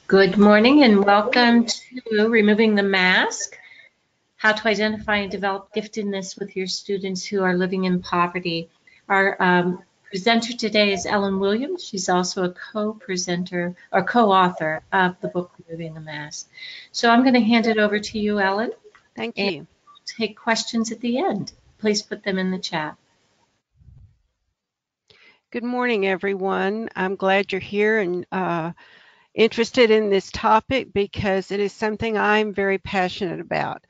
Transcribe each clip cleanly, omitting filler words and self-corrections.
Good morning and welcome to Removing the Mask, how to identify and develop giftedness with your students who are living in poverty. Our presenter today is Ellen Williams. She's also a co-presenter or co-author of the book Removing the Mask. So I'm going to hand it over to you, Ellen. Thank you. And take questions at the end. Please put them in the chat. Good morning, everyone. I'm glad you're here and interested in this topic because it is something I'm very passionate about.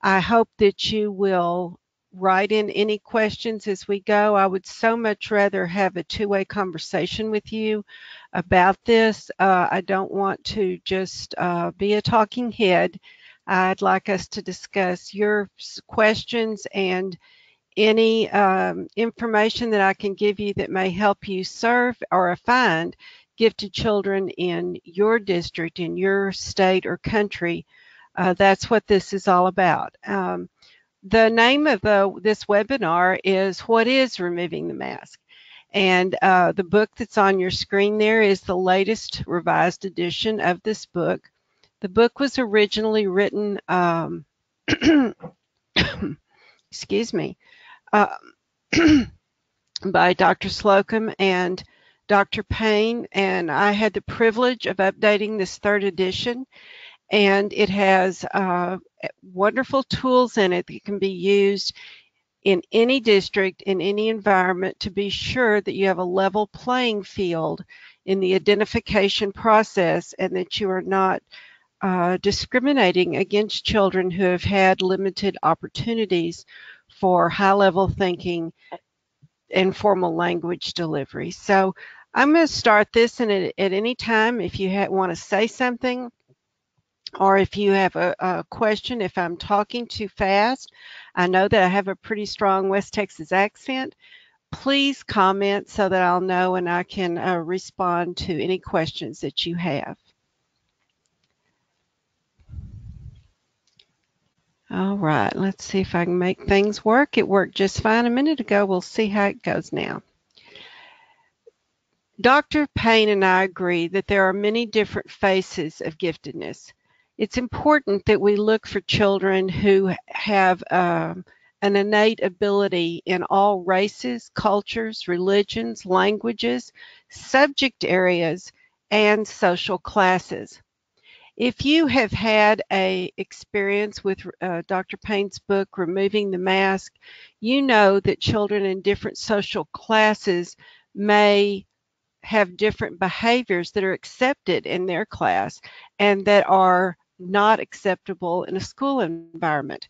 I hope that you will write in any questions as we go. I would so much rather have a two-way conversation with you about this. I don't want to just be a talking head. I'd like us to discuss your questions and any information that I can give you that may help you serve or find gifted children in your district, in your state or country. That's what this is all about. The name of this webinar is What is Removing the Mask? And the book that's on your screen there is the latest revised edition of this book. The book was originally written, excuse me, by Dr. Slocum and Dr. Payne, and I had the privilege of updating this third edition, and it has wonderful tools in it that can be used in any district, in any environment, to be sure that you have a level playing field in the identification process and that you are not discriminating against children who have had limited opportunities for high-level thinking and formal language delivery. So I'm going to start this, and at any time, if you want to say something or if you have a question, if I'm talking too fast, I know that I have a pretty strong West Texas accent, please comment so that I'll know and I can respond to any questions that you have. All right, let's see if I can make things work. It worked just fine a minute ago. We'll see how it goes now. Dr. Payne and I agree that there are many different faces of giftedness. It's important that we look for children who have an innate ability in all races, cultures, religions, languages, subject areas, and social classes. If you have had an experience with Dr. Payne's book, Removing the Mask, you know that children in different social classes may have different behaviors that are accepted in their class and that are not acceptable in a school environment.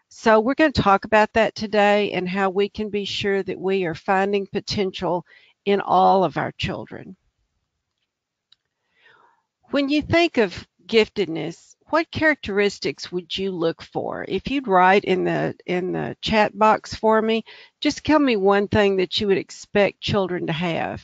So we're going to talk about that today and how we can be sure that we are finding potential in all of our children. When you think of giftedness, what characteristics would you look for? If you'd write in the chat box for me, just tell me one thing that you would expect children to have.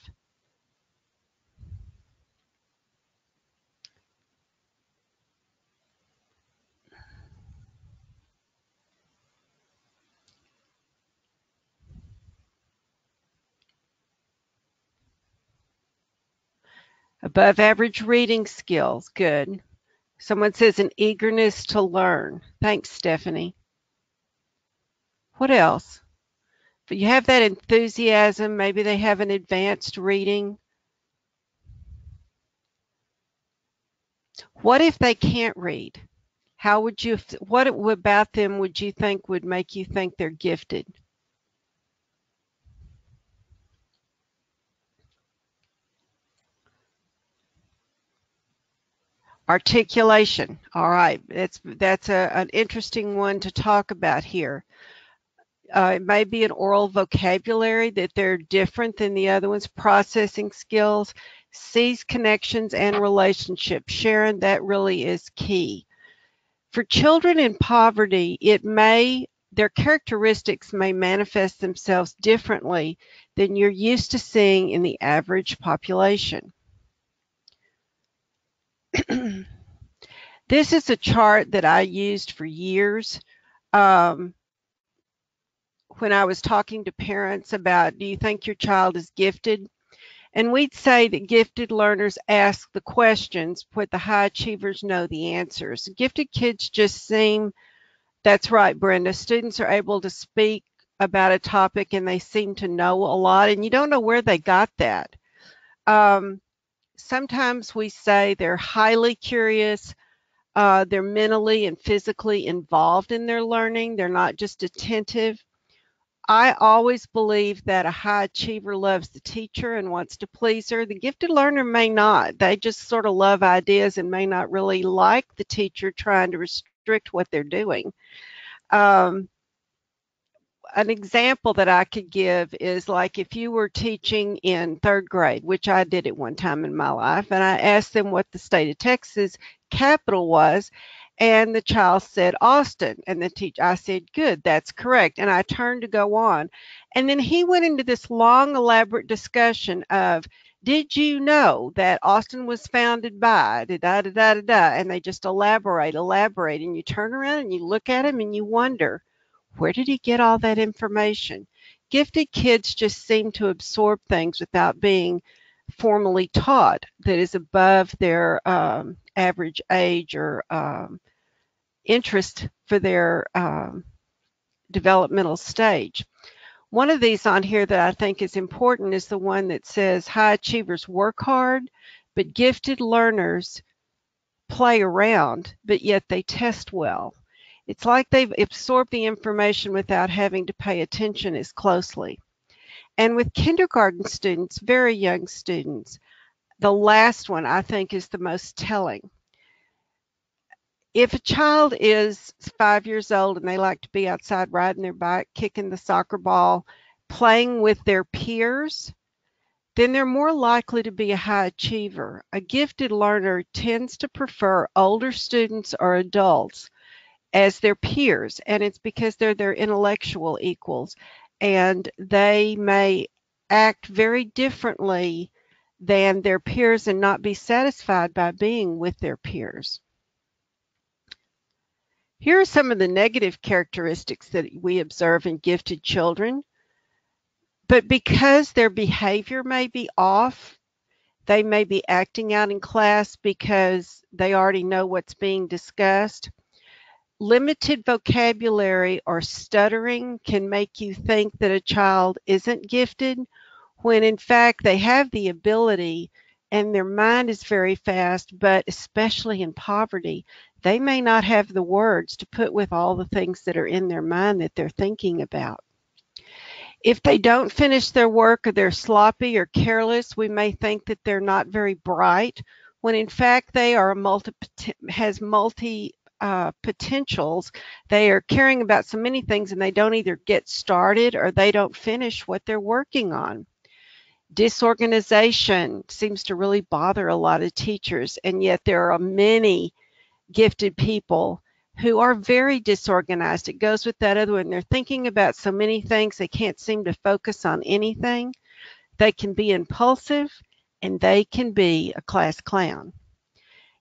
Above average reading skills, good. Someone says an eagerness to learn. Thanks, Stephanie. What else? But you have that enthusiasm, maybe they have an advanced reading. What if they can't read? How would you, what about them would you think would make you think they're gifted? Articulation. All right, that's an interesting one to talk about here. It may be an oral vocabulary that they're different than the other ones. Processing skills, sees connections and relationships. Sharon, that really is key. For children in poverty, their characteristics may manifest themselves differently than you're used to seeing in the average population. This is a chart that I used for years when I was talking to parents about, do you think your child is gifted? And we'd say that gifted learners ask the questions, but the high achievers know the answers. Gifted kids just seem, that's right, Brenda, students are able to speak about a topic and they seem to know a lot, and you don't know where they got that. Sometimes we say they're highly curious, they're mentally and physically involved in their learning, they're not just attentive. I always believe that a high achiever loves the teacher and wants to please her. The gifted learner may not. They just sort of love ideas and may not really like the teacher trying to restrict what they're doing. An example that I could give is like if you were teaching in 3rd grade, which I did at one time in my life, and I asked them what the state of Texas capital was, and the child said Austin, and I said, good, that's correct, and I turned to go on, and then he went into this long elaborate discussion of, did you know that Austin was founded by da da da da da, and they just elaborate, and you turn around and you look at him and you wonder, where did he get all that information? Gifted kids just seem to absorb things without being formally taught that is above their average age or interest for their developmental stage. One of these on here that I think is important is the one that says high achievers work hard, but gifted learners play around, but yet they test well. It's like they've absorbed the information without having to pay attention as closely. And with kindergarten students, very young students, the last one I think is the most telling. If a child is 5 years old and they like to be outside riding their bike, kicking the soccer ball, playing with their peers, then they're more likely to be a high achiever. A gifted learner tends to prefer older students or adults as their peers, and it's because they're their intellectual equals, and they may act very differently than their peers and not be satisfied by being with their peers. Here are some of the negative characteristics that we observe in gifted children, but because their behavior may be off, they may be acting out in class because they already know what's being discussed. Limited vocabulary or stuttering can make you think that a child isn't gifted, when in fact they have the ability and their mind is very fast, but especially in poverty, they may not have the words to put with all the things that are in their mind that they're thinking about. If they don't finish their work or they're sloppy or careless, we may think that they're not very bright, when in fact they are multi potentials. They are caring about so many things and they don't either get started or they don't finish what they're working on. Disorganization seems to really bother a lot of teachers, and yet there are many gifted people who are very disorganized. It goes with that other one. They're thinking about so many things they can't seem to focus on anything. They can be impulsive and they can be a class clown.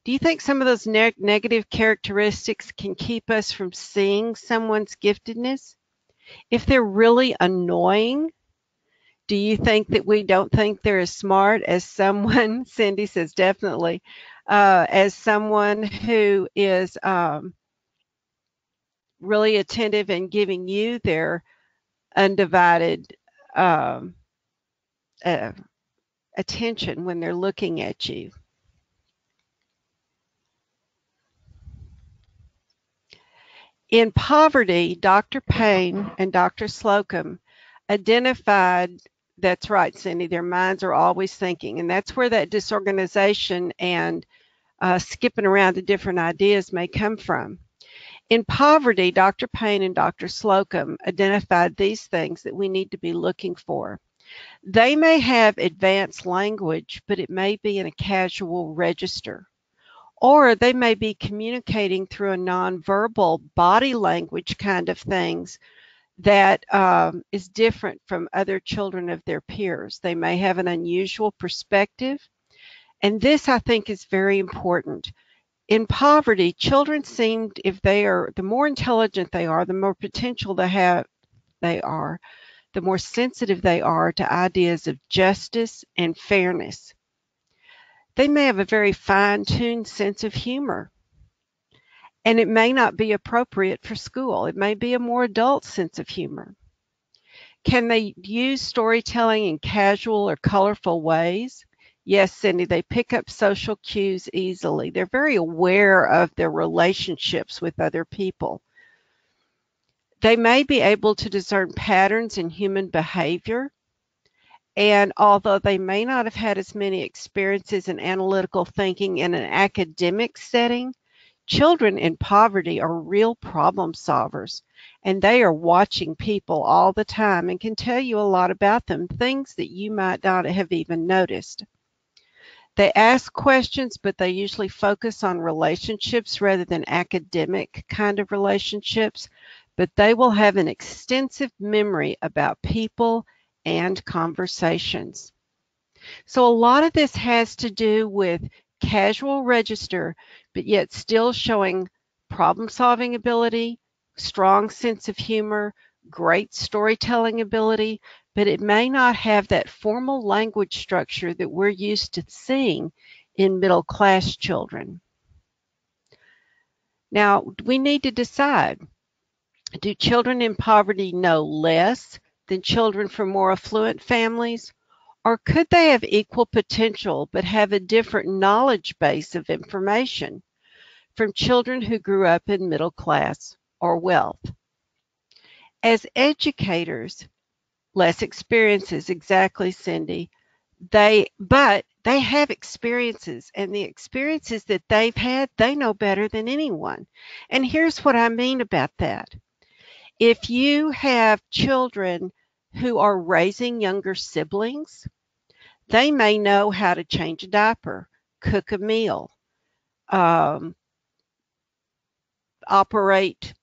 Do you think some of those negative characteristics can keep us from seeing someone's giftedness? If they're really annoying, do you think that we don't think they're as smart as someone, Cindy says definitely, as someone who is really attentive and giving you their undivided attention when they're looking at you? In poverty, Dr. Payne and Dr. Slocum identified, that's right, Cindy, their minds are always thinking, and that's where that disorganization and skipping around to different ideas may come from. In poverty, Dr. Payne and Dr. Slocum identified these things that we need to be looking for. They may have advanced language, but it may be in a casual register. Or they may be communicating through a nonverbal body language kind of things that is different from other children of their peers. They may have an unusual perspective. And this, I think, is very important. In poverty, children seem, if they are, the more intelligent they are, the more potential they have they are, the more sensitive they are to ideas of justice and fairness. They may have a very fine-tuned sense of humor, and it may not be appropriate for school. It may be a more adult sense of humor. Can they use storytelling in casual or colorful ways? Yes, Cindy, they pick up social cues easily. They're very aware of their relationships with other people. They may be able to discern patterns in human behavior, and although they may not have had as many experiences in analytical thinking in an academic setting, children in poverty are real problem solvers, and they are watching people all the time and can tell you a lot about them, things that you might not have even noticed. They ask questions, but they usually focus on relationships rather than academic kind of relationships, but they will have an extensive memory about people and conversations. So a lot of this has to do with casual register, but yet still showing problem-solving ability, strong sense of humor, great storytelling ability, but it may not have that formal language structure that we're used to seeing in middle-class children. Now, we need to decide, do children in poverty know less than children from more affluent families? Or could they have equal potential but have a different knowledge base of information from children who grew up in middle class or wealth? As educators, less experiences, exactly, Cindy. But they have experiences, and the experiences that they've had, they know better than anyone. And here's what I mean about that. If you have children who are raising younger siblings, they may know how to change a diaper, cook a meal, operate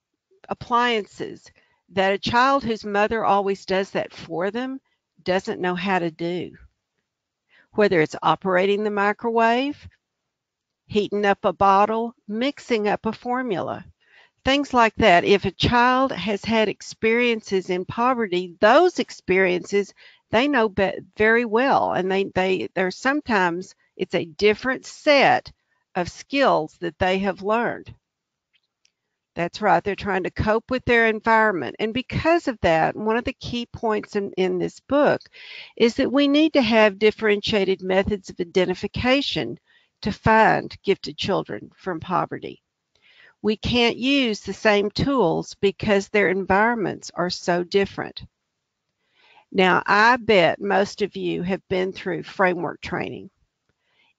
appliances that a child whose mother always does that for them doesn't know how to do. Whether it's operating the microwave, heating up a bottle, mixing up a formula, things like that. If a child has had experiences in poverty, those experiences they know very well, and they're sometimes it's a different set of skills that they have learned. That's right, they're trying to cope with their environment. And because of that, one of the key points in this book is that we need to have differentiated methods of identification to find gifted children from poverty. We can't use the same tools because their environments are so different. Now, I bet most of you have been through framework training.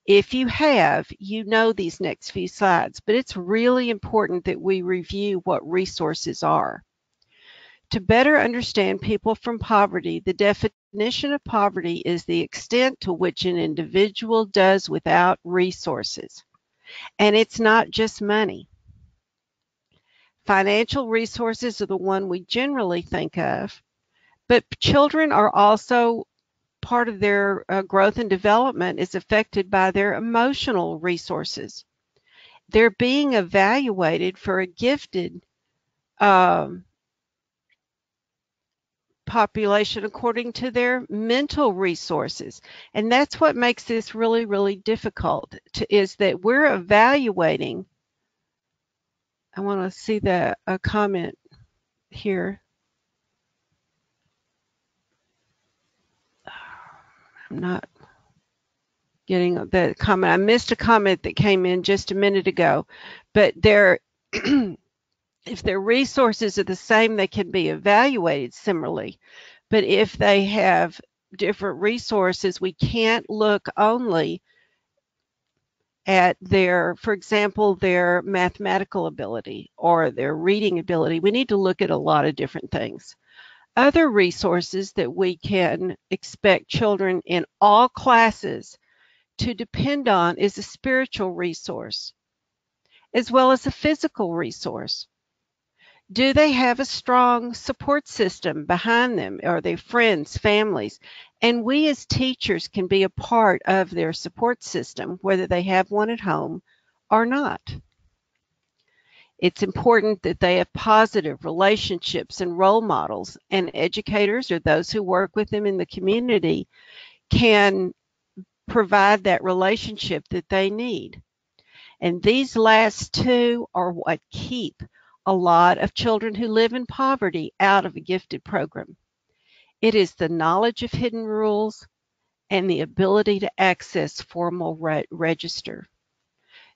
If you have, you know these next few slides, but it's really important that we review what resources are. To better understand people from poverty, the definition of poverty is the extent to which an individual does without resources. And it's not just money. Financial resources are the one we generally think of, but children are also part of their growth and development is affected by their emotional resources. They're being evaluated for a gifted population according to their mental resources. And that's what makes this really, really difficult, is that we're evaluating. I want to see a comment here. I'm not getting the comment. I missed a comment that came in just a minute ago, but if their resources are the same, they can be evaluated similarly. But if they have different resources, we can't look only at their, for example, their mathematical ability or their reading ability. We need to look at a lot of different things. Other resources that we can expect children in all classes to depend on is a spiritual resource, as well as a physical resource. Do they have a strong support system behind them? Are they friends, families? And we as teachers can be a part of their support system, whether they have one at home or not. It's important that they have positive relationships and role models, and educators or those who work with them in the community can provide that relationship that they need. And these last two are what keep a lot of children who live in poverty out of a gifted program. It is the knowledge of hidden rules and the ability to access formal register.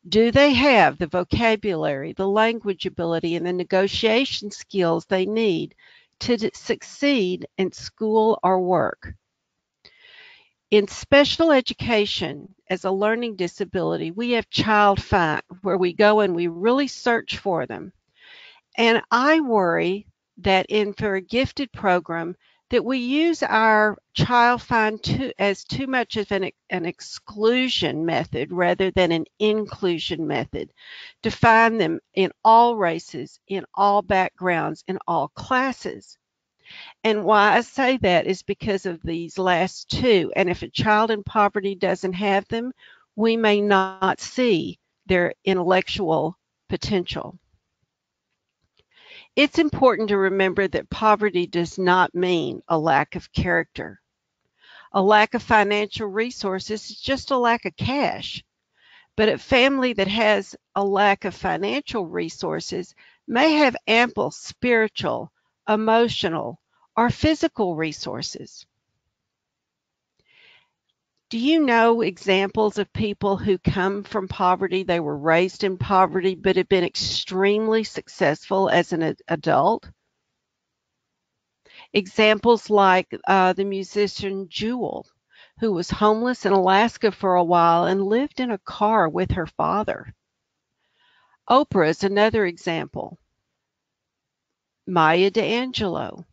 Do they have the vocabulary, the language ability, and the negotiation skills they need to succeed in school or work? In special education, as a learning disability, we have Child Find, where we go and we really search for them. And I worry that for a gifted program, that we use our Child Find as too much of an exclusion method rather than an inclusion method, to find them in all races, in all backgrounds, in all classes. And why I say that is because of these last two. And if a child in poverty doesn't have them, we may not see their intellectual potential. It's important to remember that poverty does not mean a lack of character. A lack of financial resources is just a lack of cash. But a family that has a lack of financial resources may have ample spiritual, emotional, or physical resources. Do you know examples of people who come from poverty? They were raised in poverty but have been extremely successful as an adult. Examples like the musician Jewel, who was homeless in Alaska for a while and lived in a car with her father. Oprah is another example. Maya Angelou.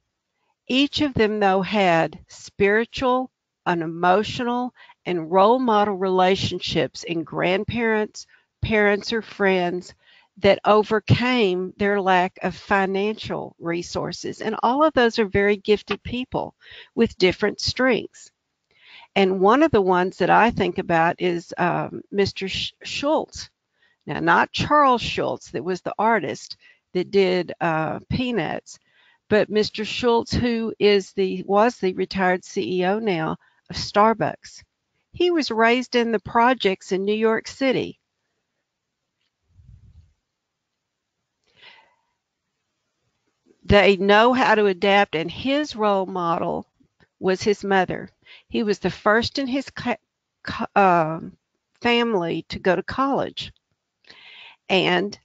Each of them, though, had spiritual, and emotional, and role model relationships in grandparents, parents, or friends that overcame their lack of financial resources. And all of those are very gifted people with different strengths. And one of the ones that I think about is Mr. Schultz. Now, not Charles Schultz, that was the artist that did Peanuts, but Mr. Schultz, who was the retired CEO now of Starbucks. He was raised in the projects in New York City. They know how to adapt, and his role model was his mother. He was the first in his family to go to college, and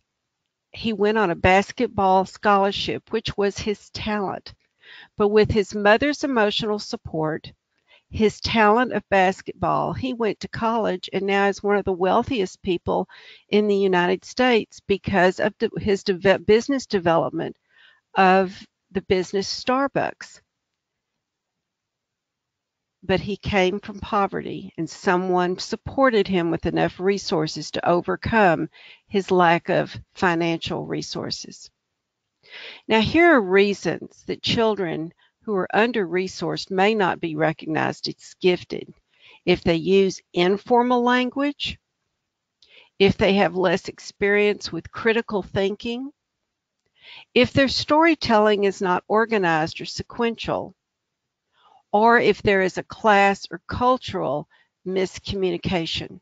he went on a basketball scholarship, which was his talent. But with his mother's emotional support, his talent of basketball, he went to college and now is one of the wealthiest people in the United States because of his business development of the business Starbucks. But he came from poverty, and someone supported him with enough resources to overcome his lack of financial resources. Now, here are reasons that children who are under-resourced may not be recognized as gifted. If they use informal language, if they have less experience with critical thinking, if their storytelling is not organized or sequential, or if there is a class or cultural miscommunication.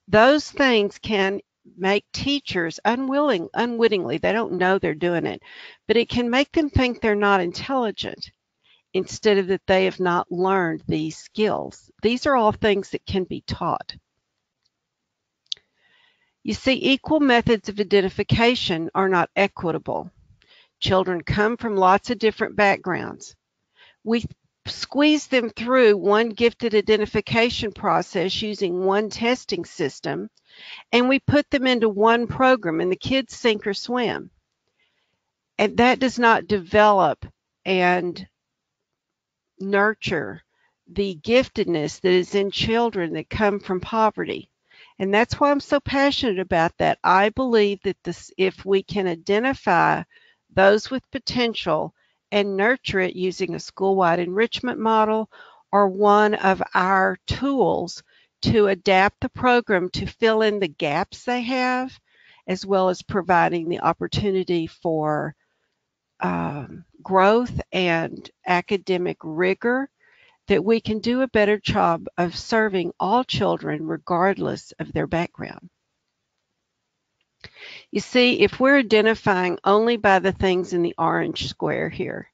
Those things can make teachers unwittingly, they don't know they're doing it, but it can make them think they're not intelligent instead of that they have not learned these skills. These are all things that can be taught. You see, equal methods of identification are not equitable. Children come from lots of different backgrounds. We squeeze them through one gifted identification process using one testing system, and we put them into one program, and the kids sink or swim. And that does not develop and nurture the giftedness that is in children that come from poverty. And that's why I'm so passionate about that. I believe that if we can identify those with potential and nurture it using a school-wide enrichment model or one of our tools to adapt the program to fill in the gaps they have as well as providing the opportunity for growth and academic rigor, that we can do a better job of serving all children regardless of their background. You see, if we're identifying only by the things in the orange square here,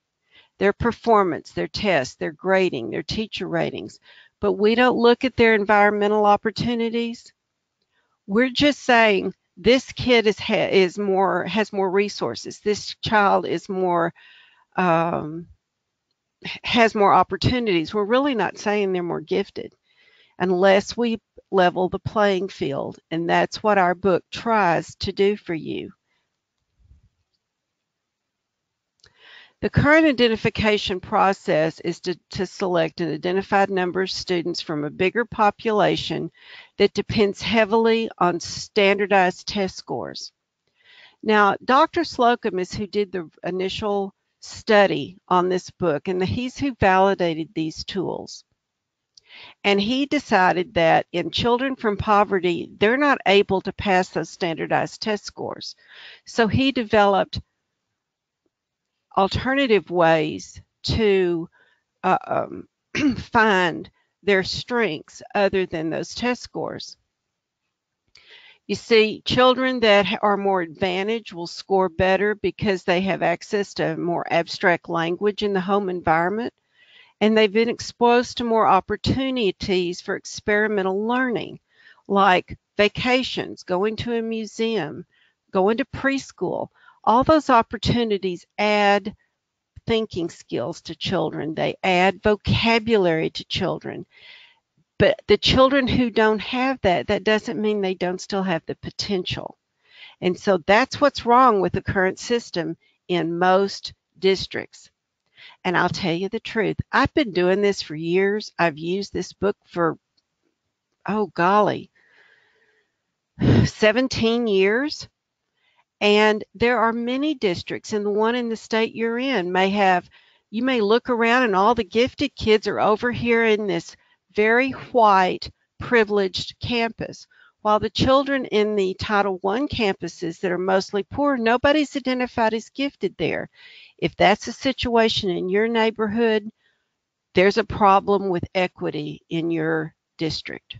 their performance, their tests, their grading, their teacher ratings, but we don't look at their environmental opportunities, we're just saying this kid has more resources. This child is has more opportunities. We're really not saying they're more gifted unless we level the playing field, and that's what our book tries to do for you. The current identification process is to select an identified number of students from a bigger population that depends heavily on standardized test scores. Now, Dr. Slocum is who did the initial study on this book, and he's who validated these tools. And he decided that in children from poverty, they're not able to pass those standardized test scores. So he developed alternative ways to find their strengths other than those test scores. You see, children that are more advantaged will score better because they have access to more abstract language in the home environment, and they've been exposed to more opportunities for experimental learning, like vacations, going to a museum, going to preschool. All those opportunities add thinking skills to children. They add vocabulary to children. But the children who don't have that doesn't mean they don't still have the potential. And so that's what's wrong with the current system in most districts. And I'll tell you the truth, I've been doing this for years. I've used this book for, oh golly, 17 years. And there are many districts, and the one in the state you're in you may look around and all the gifted kids are over here in this very white, privileged campus, while the children in the Title I campuses that are mostly poor, nobody's identified as gifted there. If that's the situation in your neighborhood, there's a problem with equity in your district.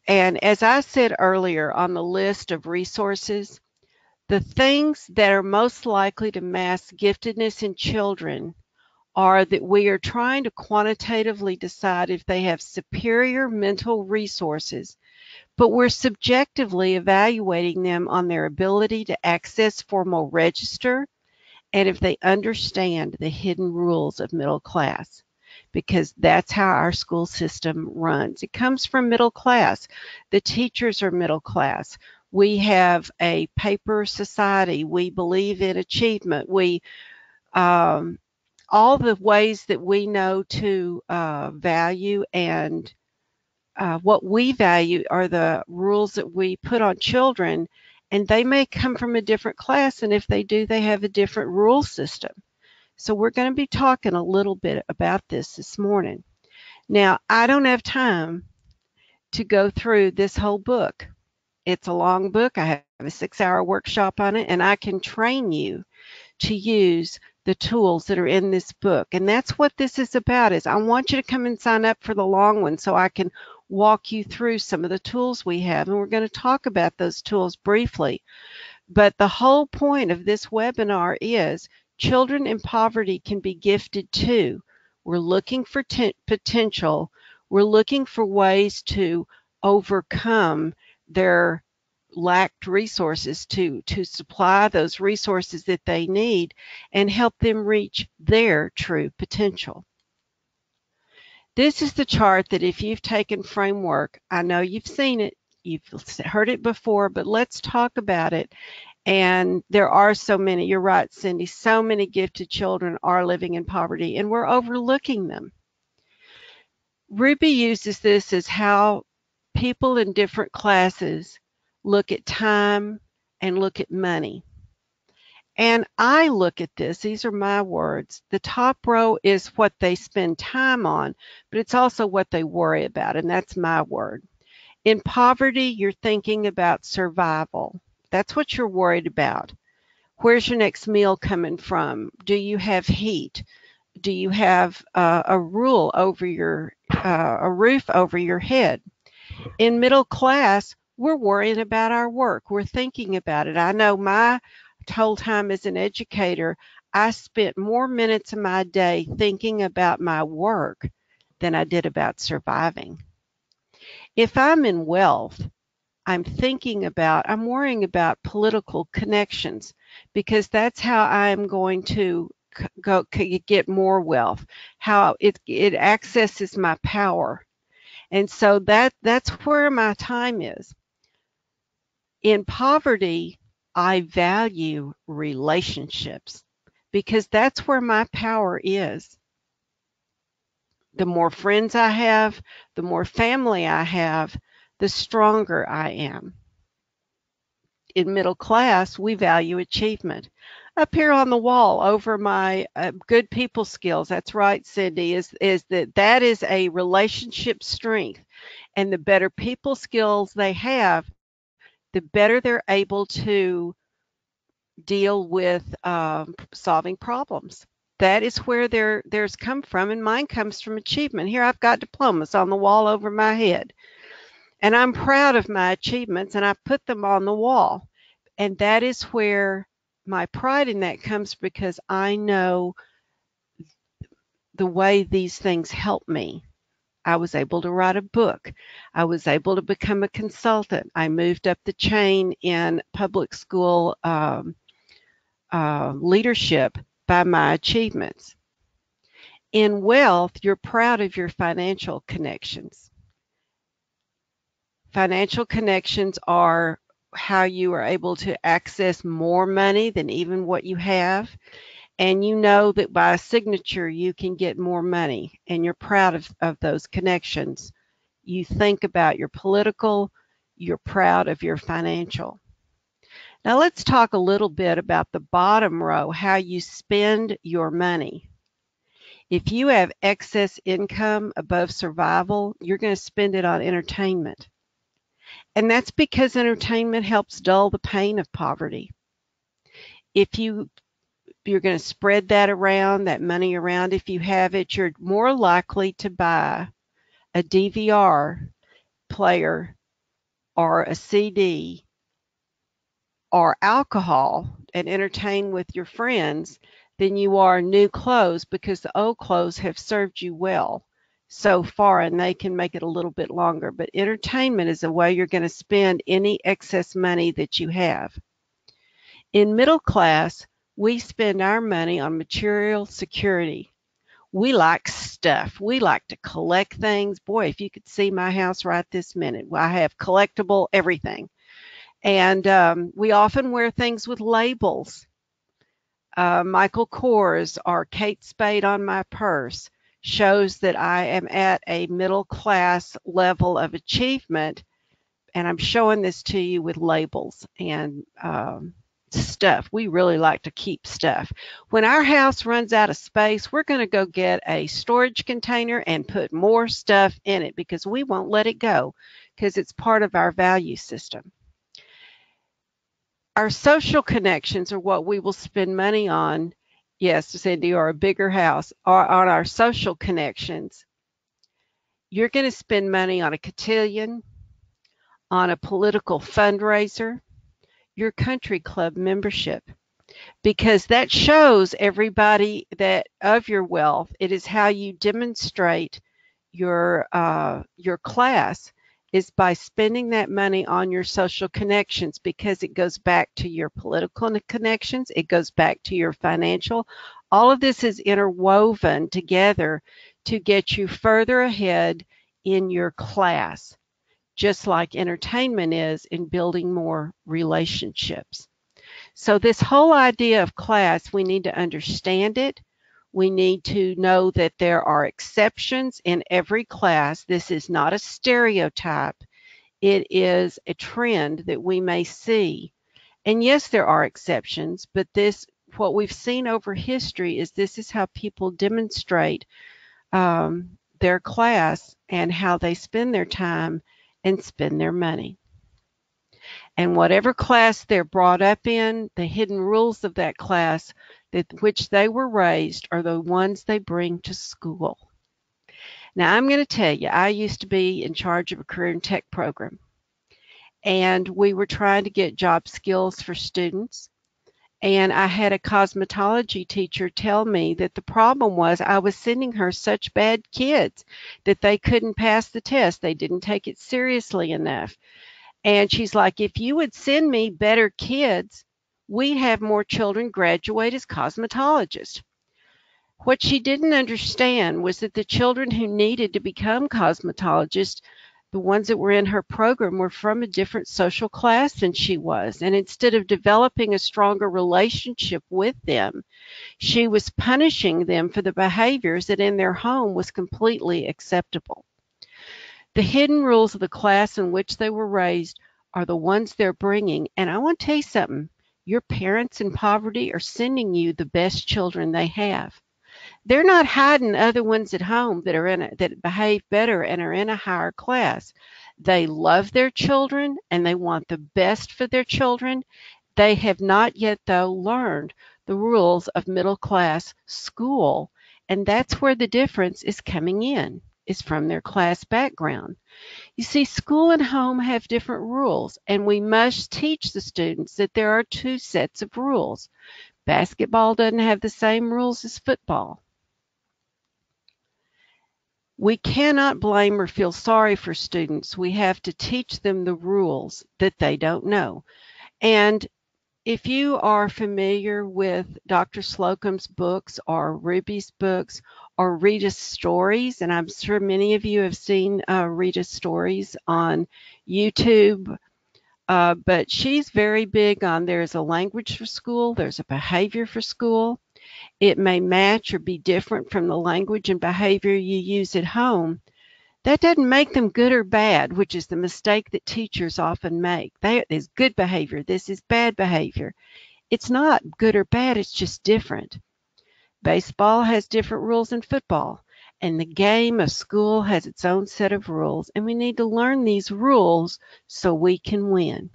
And as I said earlier on the list of resources, the things that are most likely to mask giftedness in children are that we are trying to quantitatively decide if they have superior mental resources, but we're subjectively evaluating them on their ability to access formal register and if they understand the hidden rules of middle class, because that's how our school system runs. It comes from middle class. The teachers are middle class. We have a paper society. We believe in achievement. All the ways that we know to value and what we value are the rules that we put on children, and they may come from a different class, and if they do, they have a different rule system. So we're going to be talking a little bit about this morning. Now, I don't have time to go through this whole book. It's a long book. I have a 6-hour workshop on it, and I can train you to use the tools that are in this book. And that's what this is about, is I want you to come and sign up for the long one so I can walk you through some of the tools we have. And we're going to talk about those tools briefly. But the whole point of this webinar is children in poverty can be gifted too. We're looking for potential. We're looking for ways to overcome their lacked resources to supply those resources that they need and help them reach their true potential. This is the chart that if you've taken framework, I know you've seen it, you've heard it before, but let's talk about it. And there are so many, you're right, Cindy, so many gifted children are living in poverty and we're overlooking them. Ruby uses this as how people in different classes look at time and look at money. And I look at this, these are my words, the top row is what they spend time on, but it's also what they worry about, and that's my word. In poverty, you're thinking about survival. That's what you're worried about. Where's your next meal coming from? Do you have heat? Do you have a roof over your head? In middle class, we're worrying about our work. We're thinking about it. I know my whole time as an educator, I spent more minutes of my day thinking about my work than I did about surviving. If I'm in wealth, I'm worrying about political connections, because that's how I'm going to get more wealth, how it accesses my power. And so that's where my time is. In poverty, I value relationships because that's where my power is. The more friends I have, the more family I have, the stronger I am. In middle class, we value achievement. Up here on the wall over my good people skills, that's right, Cindy, is that is a relationship strength. And the better people skills they have, the better they're able to deal with solving problems. That is where theirs come from, and mine comes from achievement. Here I've got diplomas on the wall over my head, and I'm proud of my achievements, and I put them on the wall. And that is where my pride in that comes, because I know the way these things help me. I was able to write a book. I was able to become a consultant. I moved up the chain in public school leadership by my achievements. In wealth, you're proud of your financial connections. Financial connections are how you are able to access more money than even what you have. And you know that by a signature, you can get more money, and you're proud of those connections. You think about your political, you're proud of your financial. Now let's talk a little bit about the bottom row, how you spend your money. If you have excess income above survival, you're going to spend it on entertainment. And that's because entertainment helps dull the pain of poverty. If you're going to spread that around, that money around, if you have it, you're more likely to buy a DVR player or a CD or alcohol and entertain with your friends than you are new clothes, because the old clothes have served you well so far and they can make it a little bit longer. But entertainment is a way you're going to spend any excess money that you have. In middle class, we spend our money on material security. We like stuff. We like to collect things. Boy, if you could see my house right this minute, I have collectible everything. And we often wear things with labels. Michael Kors or Kate Spade on my purse shows that I am at a middle class level of achievement. And I'm showing this to you with labels and stuff. We really like to keep stuff. When our house runs out of space, we're going to go get a storage container and put more stuff in it, because we won't let it go, because it's part of our value system. Our social connections are what we will spend money on. Yes, Cindy, or a bigger house, or on our social connections. You're going to spend money on a cotillion, on a political fundraiser, your country club membership, because that shows everybody that of your wealth. It is how you demonstrate your class, is by spending that money on your social connections, because it goes back to your political connections, it goes back to your financial. All of this is interwoven together to get you further ahead in your class, just like entertainment is in building more relationships. So this whole idea of class, we need to understand it. We need to know that there are exceptions in every class. This is not a stereotype. It is a trend that we may see. And yes, there are exceptions, but what we've seen over history is this is how people demonstrate their class and how they spend their time and spend their money. And whatever class they're brought up in, the hidden rules of that class which they were raised are the ones they bring to school. Now, I'm going to tell you, I used to be in charge of a career and tech program, and we were trying to get job skills for students. And I had a cosmetology teacher tell me that the problem was I was sending her such bad kids that they couldn't pass the test. They didn't take it seriously enough. And she's like, if you would send me better kids, we'd have more children graduate as cosmetologists. What she didn't understand was that the children who needed to become cosmetologists, the ones that were in her program, were from a different social class than she was. And instead of developing a stronger relationship with them, she was punishing them for the behaviors that in their home was completely acceptable. The hidden rules of the class in which they were raised are the ones they're bringing. And I want to tell you something. Your parents in poverty are sending you the best children they have. They're not hiding other ones at home that behave better and are in a higher class. They love their children and they want the best for their children. They have not yet, though, learned the rules of middle class school. And that's where the difference is coming in, is from their class background. You see, school and home have different rules, and we must teach the students that there are two sets of rules. Basketball doesn't have the same rules as football. We cannot blame or feel sorry for students. We have to teach them the rules that they don't know. And if you are familiar with Dr. Slocum's books or Ruby's books or Rita's stories, and I'm sure many of you have seen Rita's stories on YouTube, but she's very big on there's a language for school, there's a behavior for school. It may match or be different from the language and behavior you use at home. That doesn't make them good or bad, which is the mistake that teachers often make. There's good behavior. This is bad behavior. It's not good or bad. It's just different. Baseball has different rules than football, and the game of school has its own set of rules, and we need to learn these rules so we can win.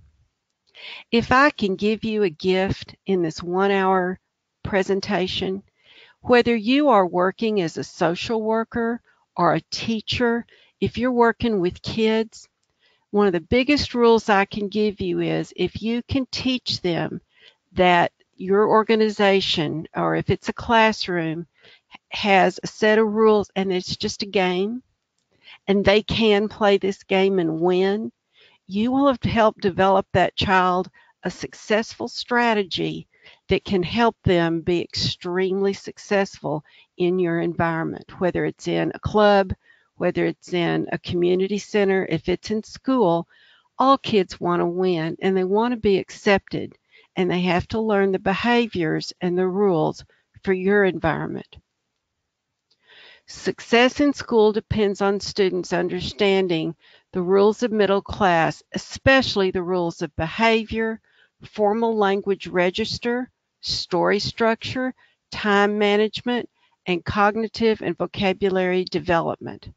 If I can give you a gift in this 1-hour presentation, whether you are working as a social worker or a teacher, if you're working with kids, one of the biggest rules I can give you is if you can teach them that your organization, or if it's a classroom, has a set of rules and it's just a game, and they can play this game and win, you will have helped develop that child a successful strategy that can help them be extremely successful in your environment, whether it's in a club, whether it's in a community center, if it's in school. All kids want to win and they want to be accepted, and they have to learn the behaviors and the rules for your environment. Success in school depends on students understanding the rules of middle class, especially the rules of behavior, formal language register, story structure, time management, and cognitive and vocabulary development.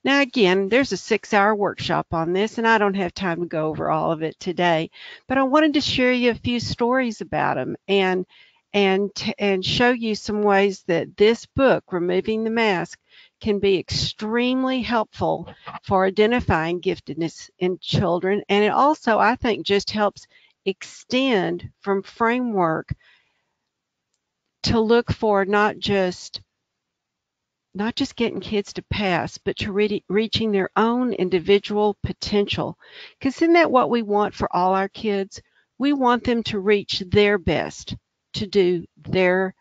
Now again, there's a 6-hour workshop on this, and I don't have time to go over all of it today, but I wanted to share you a few stories about them and show you some ways that this book, Removing the Mask, can be extremely helpful for identifying giftedness in children. And it also, I think, just helps extend from framework to look for not just getting kids to pass, but to reaching their own individual potential. Because isn't that what we want for all our kids? We want them to reach their best, to do their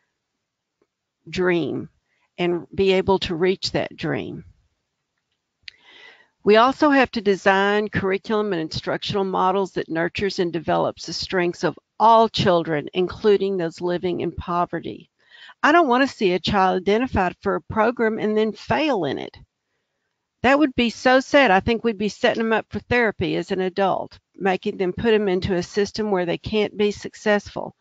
dream and be able to reach that dream. We also have to design curriculum and instructional models that nurtures and develops the strengths of all children, including those living in poverty. I don't want to see a child identified for a program and then fail in it. That would be so sad. I think we'd be setting them up for therapy as an adult, making them put them into a system where they can't be successful.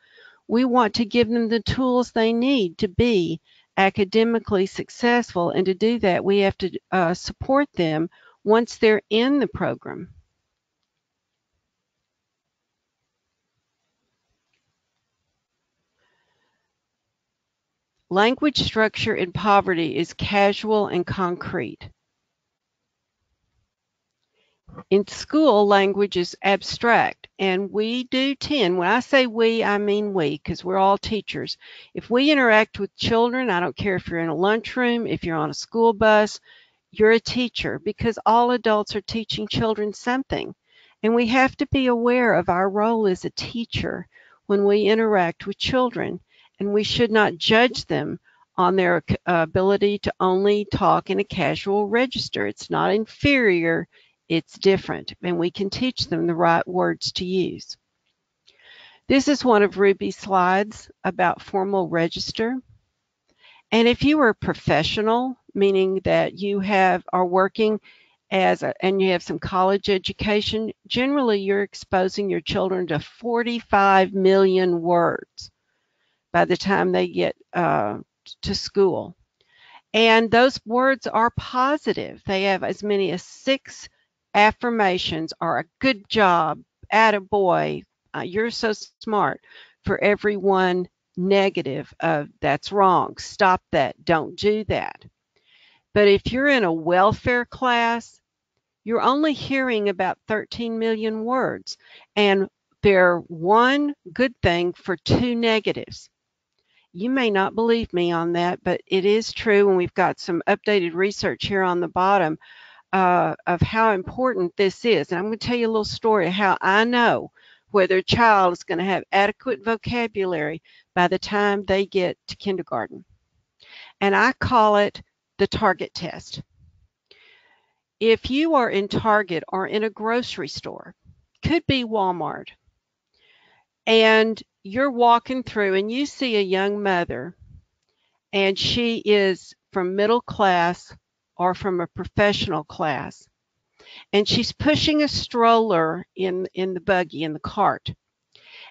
We want to give them the tools they need to be academically successful, and to do that, we have to support them once they're in the program. Language structure in poverty is casual and concrete. In school, language is abstract, and we do tend, when I say we, I mean we, because we're all teachers. If we interact with children, I don't care if you're in a lunchroom, if you're on a school bus, you're a teacher, because all adults are teaching children something. And we have to be aware of our role as a teacher when we interact with children, and we should not judge them on their ability to only talk in a casual register. It's not inferior. It's different, and we can teach them the right words to use. This is one of Ruby's slides about formal register. And if you are a professional, meaning that you are working and you have some college education, generally you're exposing your children to 45 million words by the time they get to school. And those words are positive. They have as many as 6 affirmations or a good job, attaboy, you're so smart, for every one negative of that's wrong, stop that, don't do that. But if you're in a welfare class, you're only hearing about 13 million words, and they're one good thing for 2 negatives. You may not believe me on that, but it is true, and we've got some updated research here on the bottom of how important this is. And I'm going to tell you a little story of how I know whether a child is going to have adequate vocabulary by the time they get to kindergarten. And I call it the target test. If you are in Target or in a grocery store, could be Walmart, and you're walking through and you see a young mother, and she is from middle class or from a professional class, and she's pushing a stroller in the buggy, in the cart.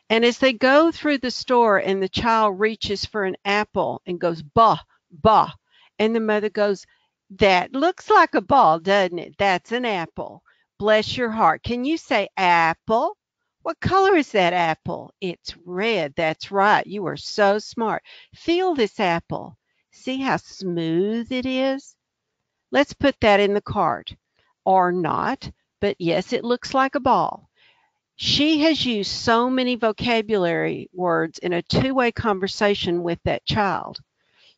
And as they go through the store and the child reaches for an apple and goes, bah, bah, and the mother goes, that looks like a ball, doesn't it? That's an apple. Bless your heart. Can you say apple? What color is that apple? It's red. That's right. You are so smart. Feel this apple. See how smooth it is? Let's put that in the cart. Or not, but yes, it looks like a ball. She has used so many vocabulary words in a two-way conversation with that child.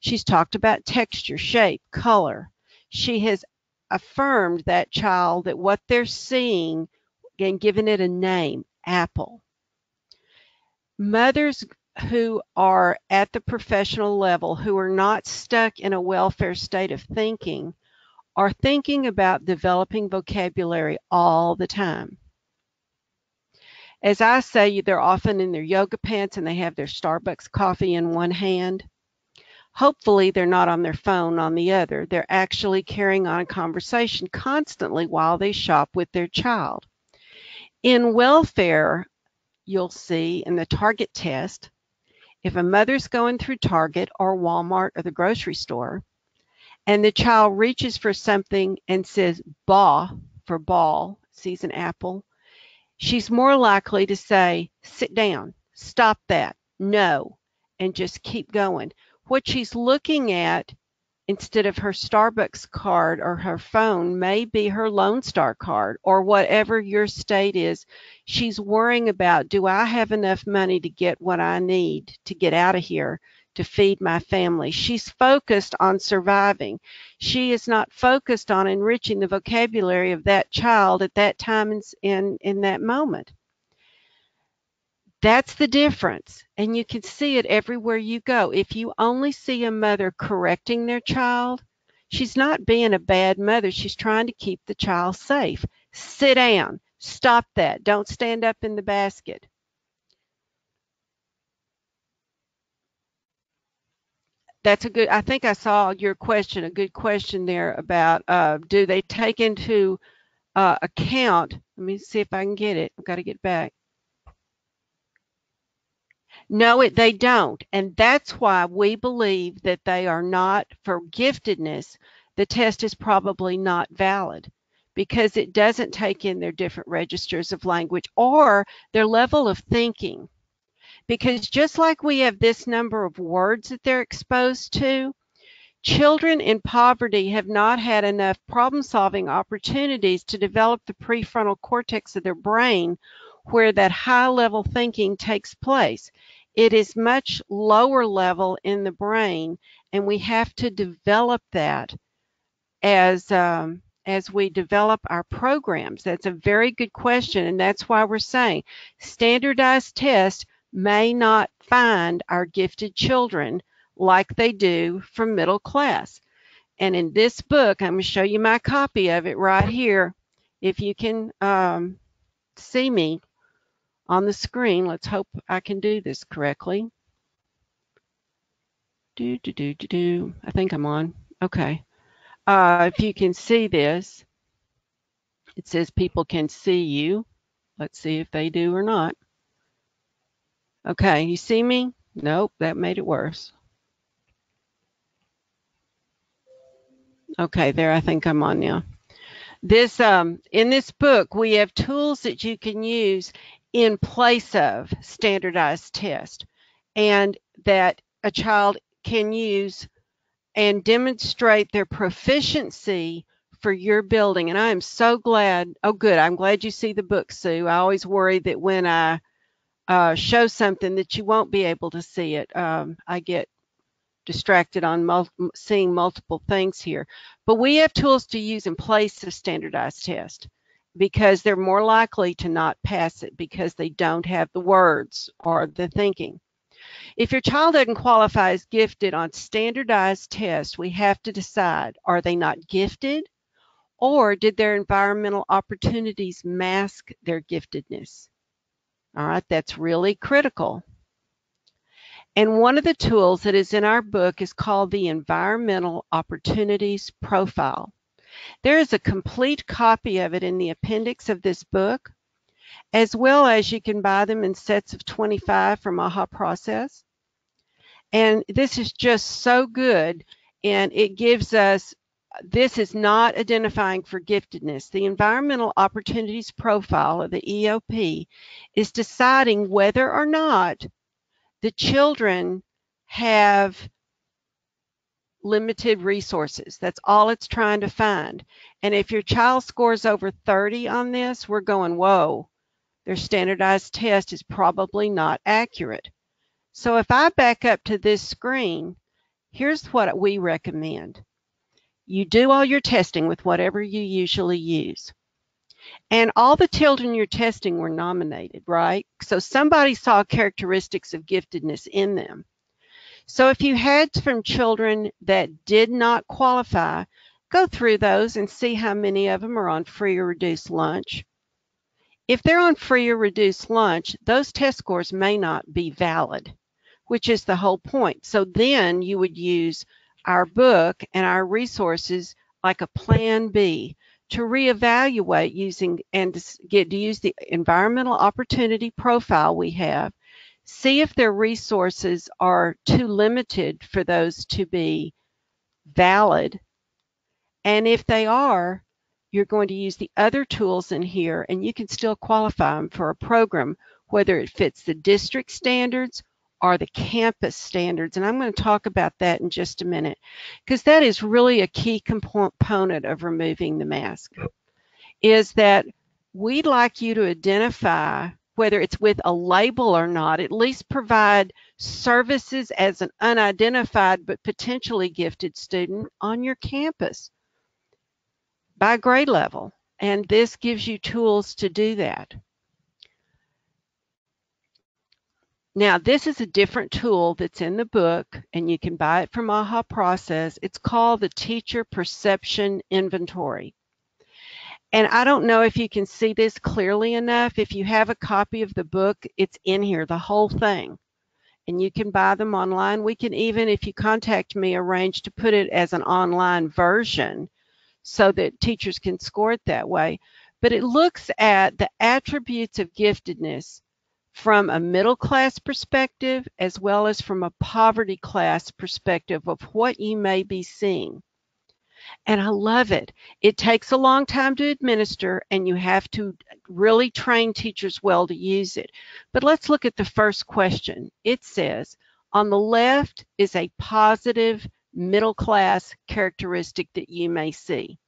She's talked about texture, shape, color. She has affirmed that child that what they're seeing and given it a name, apple. Mothers who are at the professional level, who are not stuck in a welfare state of thinking, are thinking about developing vocabulary all the time. As I say, they're often in their yoga pants and they have their Starbucks coffee in one hand. Hopefully, they're not on their phone on the other. They're actually carrying on a conversation constantly while they shop with their child. In welfare, you'll see in the target test, if a mother's going through Target or Walmart or the grocery store, and the child reaches for something and says "ba" for ball, sees an apple, she's more likely to say, sit down, stop that, no, and just keep going. What she's looking at instead of her Starbucks card or her phone may be her Lone Star card or whatever your state is. She's worrying about, do I have enough money to get what I need to get out of here to feed my family? She's focused on surviving. She is not focused on enriching the vocabulary of that child at that time in that moment. That's the difference, and you can see it everywhere you go. If you only see a mother correcting their child, she's not being a bad mother. She's trying to keep the child safe. Sit down. Stop that. Don't stand up in the basket. That's a good, I think I saw your question, a good question there about do they take into account, let me see if I can get it. I've got to get back. No, they don't. And that's why we believe that they are not, for giftedness, the test is probably not valid, because it doesn't take in their different registers of language or their level of thinking. Because just like we have this number of words that they're exposed to, children in poverty have not had enough problem-solving opportunities to develop the prefrontal cortex of their brain where that high-level thinking takes place. It is much lower level in the brain, and we have to develop that as we develop our programs. That's a very good question, and that's why we're saying standardized tests may not find our gifted children like they do from middle class. And in this book, I'm going to show you my copy of it right here. If you can see me on the screen, let's hope I can do this correctly. I think I'm on. Okay. If you can see this, it says people can see you. Let's see if they do or not. Okay, you see me? Nope, that made it worse. Okay, there, I think I'm on now. This in this book, we have tools that you can use in place of standardized tests, and that a child can use and demonstrate their proficiency for your building. And I am so glad. Oh, good. I'm glad you see the book, Sue. I always worry that when I show something that you won't be able to see it. I get distracted on seeing multiple things here. But we have tools to use in place of standardized tests because they're more likely to not pass it because they don't have the words or the thinking. If your child doesn't qualify as gifted on standardized tests, we have to decide, are they not gifted, or did their environmental opportunities mask their giftedness? All right, that's really critical. And one of the tools that is in our book is called the Environmental Opportunities Profile. There is a complete copy of it in the appendix of this book, as well as you can buy them in sets of 25 from AHA Process. And this is just so good, and it gives us, this is not identifying for giftedness. The Environmental Opportunities Profile, or the EOP, is deciding whether or not the children have limited resources. That's all it's trying to find. And if your child scores over 30 on this, we're going, whoa, their standardized test is probably not accurate. So if I back up to this screen, here's what we recommend. You do all your testing with whatever you usually use. And all the children you're testing were nominated, right? So somebody saw characteristics of giftedness in them. So if you had from children that did not qualify, go through those and see how many of them are on free or reduced lunch. If they're on free or reduced lunch, those test scores may not be valid, which is the whole point. So then you would use our book and our resources like a plan B to reevaluate using and get to use the environmental opportunity profile we have, see if their resources are too limited for those to be valid. And if they are, you're going to use the other tools in here and you can still qualify them for a program, whether it fits the district standards or the campus standards. And I'm going to talk about that in just a minute, because that is really a key component of removing the mask, is that we'd like you to identify, whether it's with a label or not, at least provide services as an unidentified but potentially gifted student on your campus by grade level. And this gives you tools to do that. Now, this is a different tool that's in the book, and you can buy it from AHA Process. It's called the Teacher Perception Inventory. And I don't know if you can see this clearly enough. If you have a copy of the book, it's in here, the whole thing. And you can buy them online. We can even, if you contact me, arrange to put it as an online version so that teachers can score it that way. But it looks at the attributes of giftedness from a middle class perspective as well as from a poverty class perspective of what you may be seeing. And I love it. It takes a long time to administer, and you have to really train teachers well to use it. But let's look at the first question. It says, on the left is a positive middle class characteristic that you may see.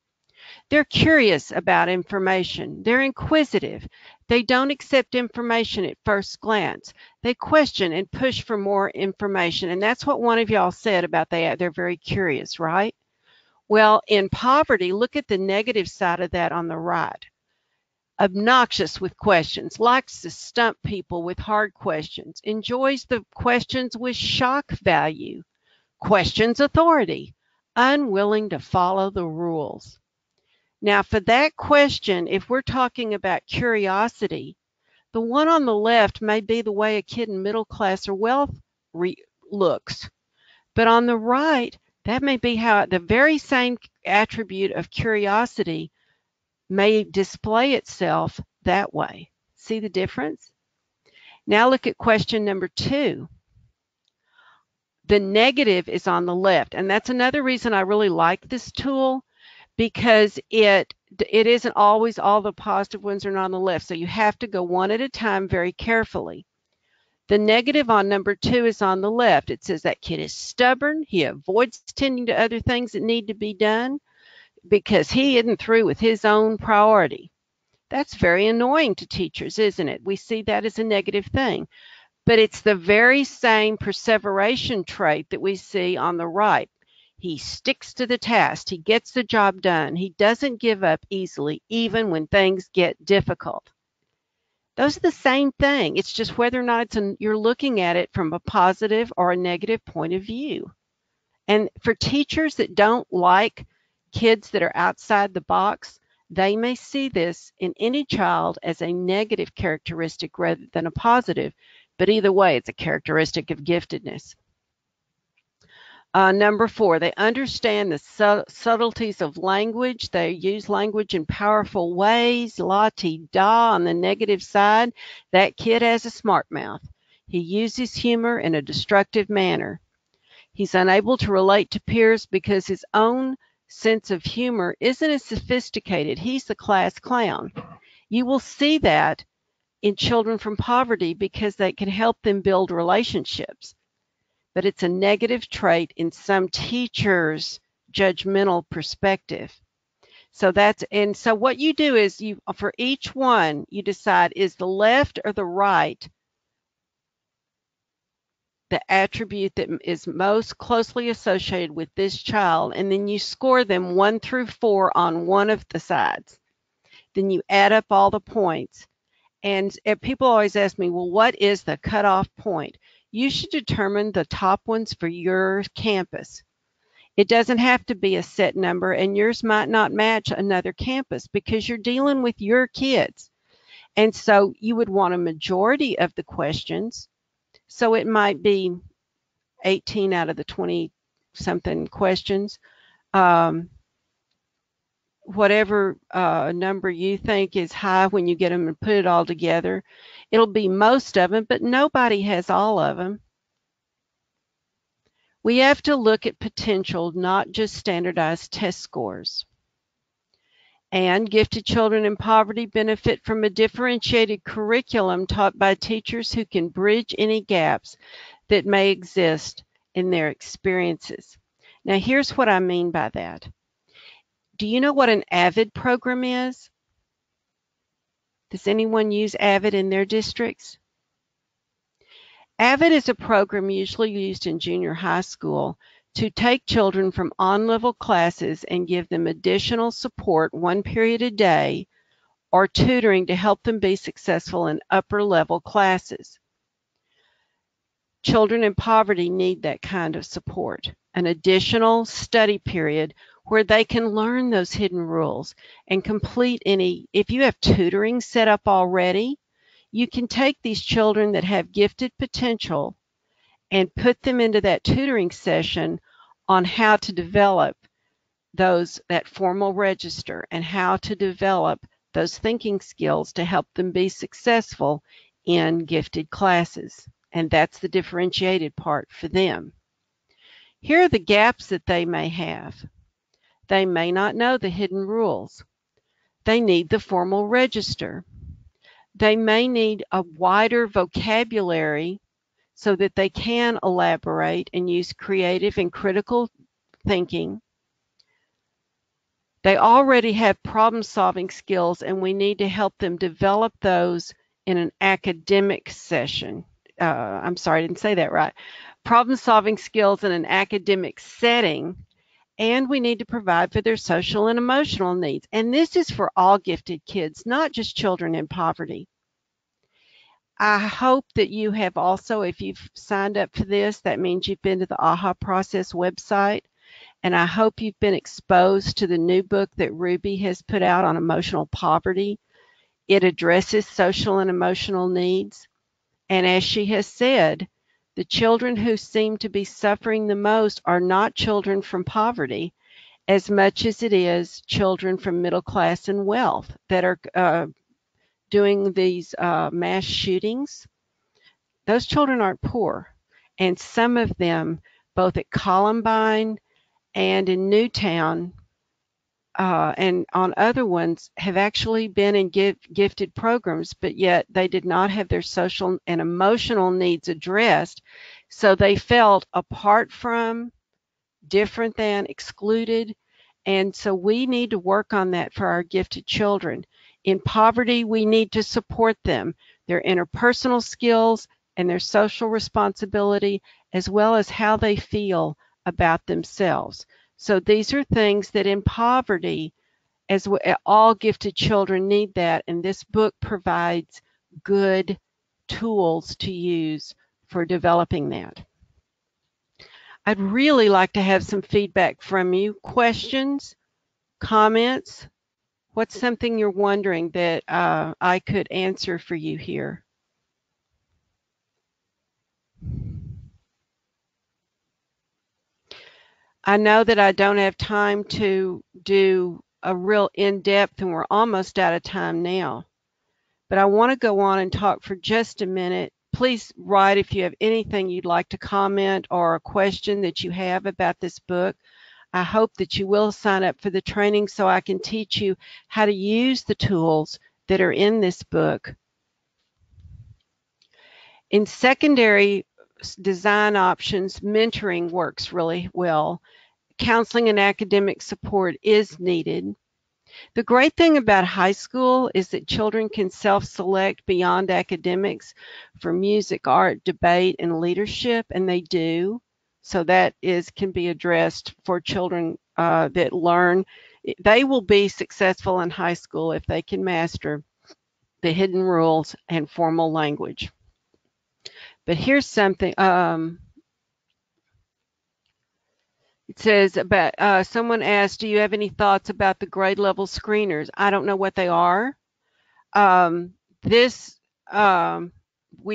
They're curious about information. They're inquisitive. They don't accept information at first glance. They question and push for more information. And that's what one of y'all said about they're very curious, right? Well, in poverty, look at the negative side of that on the right. Obnoxious with questions, likes to stump people with hard questions, enjoys the questions with shock value, questions authority, unwilling to follow the rules. Now, for that question, if we're talking about curiosity, the one on the left may be the way a kid in middle class or wealth looks. But on the right, that may be how the very same attribute of curiosity may display itself that way. See the difference? Now look at question number 2. The negative is on the left, and that's another reason I really like this tool, because it isn't always all the positive ones are not on the left. So you have to go one at a time very carefully. The negative on number 2 is on the left. It says that kid is stubborn. He avoids tending to other things that need to be done because he isn't through with his own priority. That's very annoying to teachers, isn't it? We see that as a negative thing. But it's the very same perseveration trait that we see on the right. He sticks to the task. He gets the job done. He doesn't give up easily, even when things get difficult. Those are the same thing. It's just whether or not you're looking at it from a positive or a negative point of view. And for teachers that don't like kids that are outside the box, they may see this in any child as a negative characteristic rather than a positive. But either way, it's a characteristic of giftedness. Number 4, they understand the subtleties of language. They use language in powerful ways. La-ti-da on the negative side. That kid has a smart mouth. He uses humor in a destructive manner. He's unable to relate to peers because his own sense of humor isn't as sophisticated. He's the class clown. You will see that in children from poverty because they can help them build relationships. But it's a negative trait in some teachers' judgmental perspective. So what you do is for each one, you decide, is the left or the right the attribute that is most closely associated with this child, and then you score them 1 through 4 on one of the sides. Then you add up all the points. And people always ask me, well, what is the cutoff point? You should determine the top ones for your campus. It doesn't have to be a set number, and yours might not match another campus because you're dealing with your kids. And so you would want a majority of the questions. So it might be 18 out of the 20-something questions. Whatever number you think is high when you get them and put it all together. It'll be most of them, but nobody has all of them. We have to look at potential, not just standardized test scores. And gifted children in poverty benefit from a differentiated curriculum taught by teachers who can bridge any gaps that may exist in their experiences. Now, here's what I mean by that. Do you know what an AVID program is? Does anyone use AVID in their districts? AVID is a program usually used in junior high school to take children from on-level classes and give them additional support 1 period a day or tutoring to help them be successful in upper-level classes. Children in poverty need that kind of support, an additional study period where they can learn those hidden rules and complete any. If you have tutoring set up already, you can take these children that have gifted potential and put them into that tutoring session on how to develop that formal register and how to develop those thinking skills to help them be successful in gifted classes. And that's the differentiated part for them. Here are the gaps that they may have. They may not know the hidden rules. They need the formal register. They may need a wider vocabulary so that they can elaborate and use creative and critical thinking. They already have problem-solving skills, and we need to help them develop those in an academic session. I'm sorry, I didn't say that right. Problem-solving skills in an academic setting, and we need to provide for their social and emotional needs. And this is for all gifted kids, not just children in poverty. I hope that you have also, if you've signed up for this, that means you've been to the AHA Process website. And I hope you've been exposed to the new book that Ruby has put out on emotional poverty. It addresses social and emotional needs. And as she has said, the children who seem to be suffering the most are not children from poverty as much as it is children from middle class and wealth that are doing these mass shootings. Those children aren't poor. And some of them, both at Columbine and in Newtown, and on other ones, have actually been in gifted programs, but yet they did not have their social and emotional needs addressed. So they felt apart from, different than, excluded. And so we need to work on that for our gifted children. In poverty, we need to support them, their interpersonal skills and their social responsibility, as well as how they feel about themselves. So these are things that in poverty, as all gifted children need that, and this book provides good tools to use for developing that. I'd really like to have some feedback from you. Questions, comments? What's something you're wondering that I could answer for you here? I know that I don't have time to do a real in-depth, and we're almost out of time now. But I want to go on and talk for just a minute. Please write if you have anything you'd like to comment or a question that you have about this book. I hope that you will sign up for the training so I can teach you how to use the tools that are in this book. In secondary design options, mentoring works really well. Counseling and academic support is needed. The great thing about high school is that children can self-select beyond academics for music, art, debate, and leadership, and they do. So that can be addressed for children that learn. They will be successful in high school if they can master the hidden rules and formal language. But here's something. It says about someone asked, do you have any thoughts about the grade level screeners? I don't know what they are. We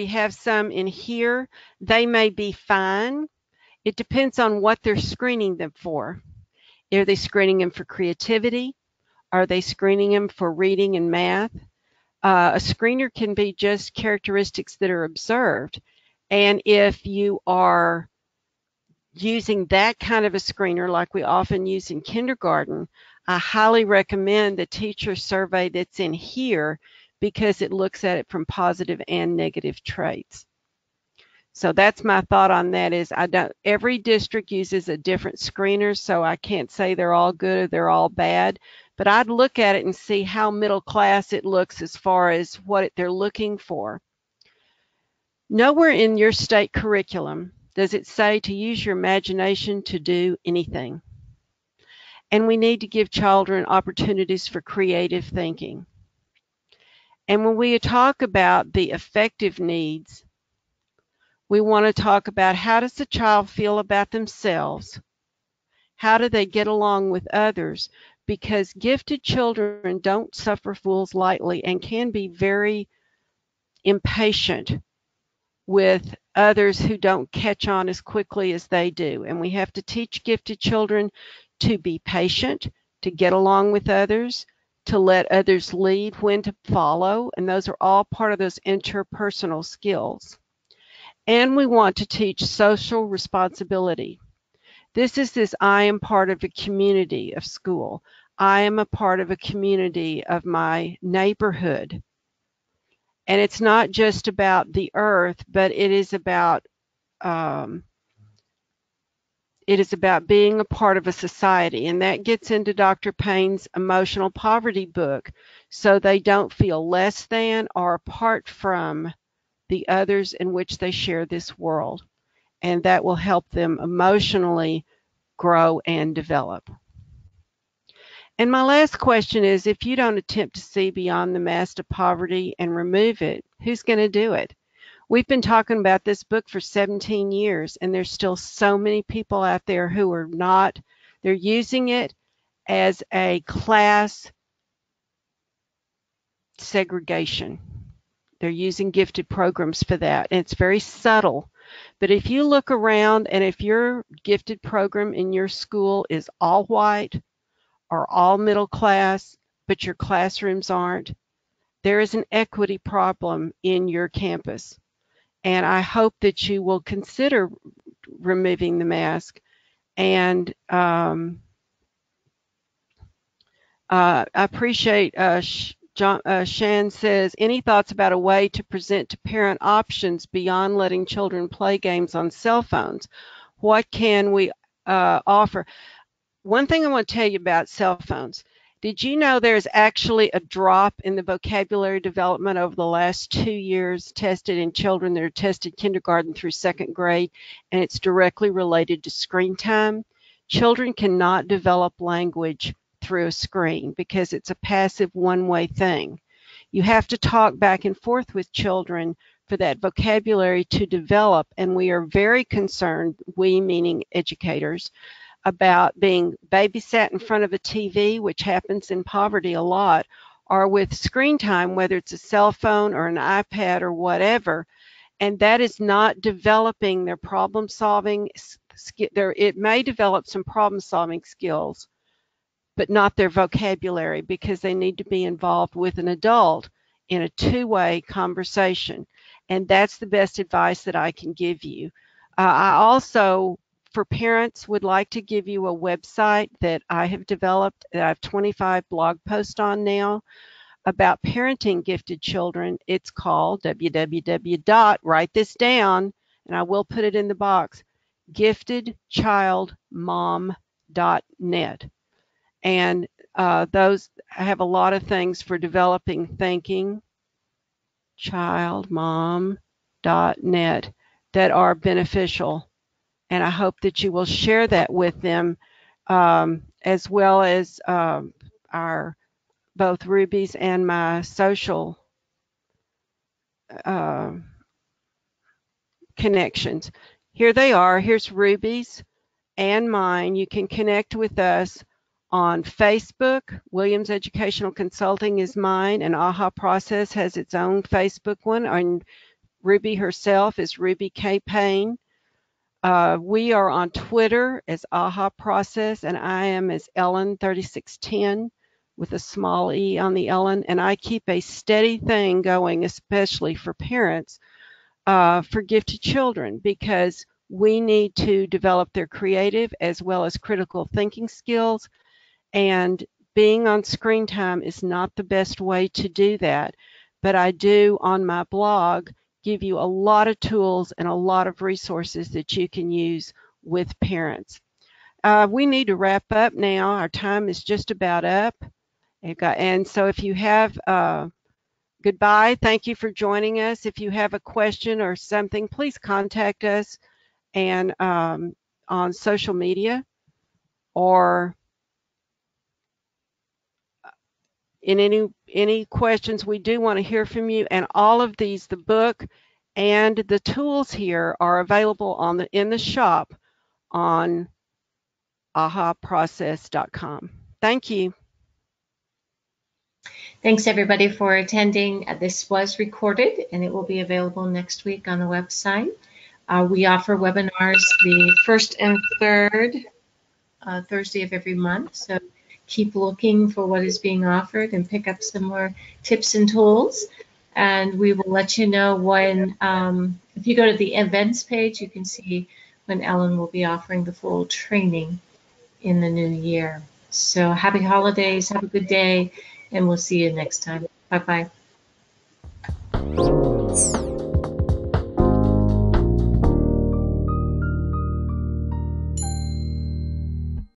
have some in here. They may be fine. It depends on what they're screening them for. Are they screening them for creativity? Are they screening them for reading and math? A screener can be just characteristics that are observed. And if you are using that kind of a screener like we often use in kindergarten, I highly recommend the teacher survey that's in here because it looks at it from positive and negative traits. So that's my thought on that is every district uses a different screener, so I can't say they're all good or they're all bad, but I'd look at it and see how middle class it looks as far as what they're looking for. Nowhere in your state curriculum does it say to use your imagination to do anything. And we need to give children opportunities for creative thinking. And when we talk about the affective needs, we want to talk about how does the child feel about themselves? How do they get along with others? Because gifted children don't suffer fools lightly and can be very impatient with others who don't catch on as quickly as they do. And we have to teach gifted children to be patient, to get along with others, to let others lead, when to follow. And those are all part of those interpersonal skills. And we want to teach social responsibility. This I am part of a community of school. I am a part of a community of my neighborhood. And it's not just about the earth, but um, it is about being a part of a society. And that gets into Dr. Payne's emotional poverty book, so they don't feel less than or apart from the others in which they share this world. And that will help them emotionally grow and develop. And my last question is, if you don't attempt to see beyond the mask of poverty and remove it, who's going to do it? We've been talking about this book for 17 years, and there's still so many people out there who are not, they're using it as a class segregation. They're using gifted programs for that, and it's very subtle. But if you look around, and if your gifted program in your school is all white or all middle class, but your classrooms aren't, there is an equity problem in your campus. And I hope that you will consider removing the mask. And I appreciate Shan says, any thoughts about a way to present to parent options beyond letting children play games on cell phones? What can we offer? One thing I want to tell you about cell phones. Did you know there's actually a drop in the vocabulary development over the last 2 years tested in children that are tested kindergarten through 2nd grade, and it's directly related to screen time? Children cannot develop language through a screen because it's a passive one-way thing. You have to talk back and forth with children for that vocabulary to develop, and we are very concerned, we meaning educators, about being babysat in front of a TV, which happens in poverty a lot, or with screen time, whether it's a cell phone or an iPad or whatever, and that is not developing their problem solving. It may develop some problem solving skills, but not their vocabulary, because they need to be involved with an adult in a two-way conversation. And that's the best advice that I can give you. I also, for parents, would like to give you a website that I have developed that I have 25 blog posts on now about parenting gifted children. It's called write this down, and I will put it in the box, giftedchildmom.net. And those have a lot of things for developing thinking, childmom.net, that are beneficial. And I hope that you will share that with them, as well as our both Ruby's and my social connections. Here they are. Here's Ruby's and mine. You can connect with us on Facebook. Williams Educational Consulting is mine, and AHA Process has its own Facebook one, and Ruby herself is Ruby K. Payne. We are on Twitter as AHA Process, and I am as Ellen3610 with a small e on the Ellen, and I keep a steady thing going, especially for parents, for gifted children, because we need to develop their creative as well as critical thinking skills, and being on screen time is not the best way to do that. But I do, on my blog, give you a lot of tools and a lot of resources that you can use with parents. We need to wrap up now. Our time is just about up. And so if you have, goodbye. Thank you for joining us. If you have a question or something, please contact us and on social media, or in any questions. We do want to hear from you, and all of these, the book and the tools here, are available in the shop on ahaprocess.com. Thank you. Thanks everybody for attending. This was recorded and it will be available next week on the website. We offer webinars the first and third Thursday of every month, so keep looking for what is being offered and pick up some more tips and tools. And we will let you know when, if you go to the events page, you can see when Ellen will be offering the full training in the new year. So happy holidays, have a good day, and we'll see you next time. Bye-bye.